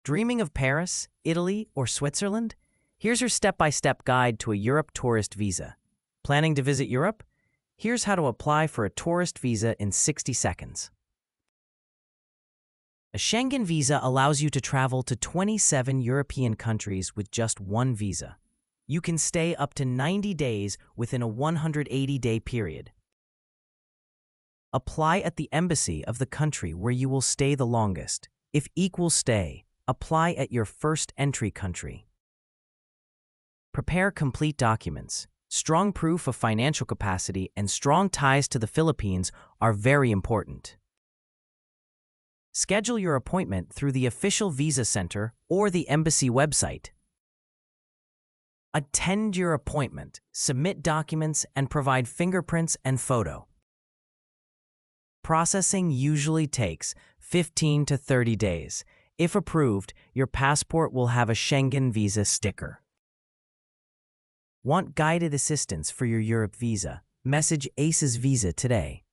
Dreaming of Paris, Italy, or Switzerland? Here's your step-by-step guide to a Europe tourist visa. Planning to visit Europe? Here's how to apply for a tourist visa in 60 seconds. A Schengen visa allows you to travel to 27 European countries with just one visa. You can stay up to 90 days within a 180-day period. Apply at the embassy of the country where you will stay the longest. If equals stay, apply at your first entry country. Prepare complete documents. Strong proof of financial capacity and strong ties to the Philippines are very important. Schedule your appointment through the official visa center or the embassy website. Attend your appointment, submit documents, and provide fingerprints and photo. Processing usually takes 15 to 30 days. If approved, your passport will have a Schengen visa sticker. Want guided assistance for your Europe visa? Message ACES Visa today.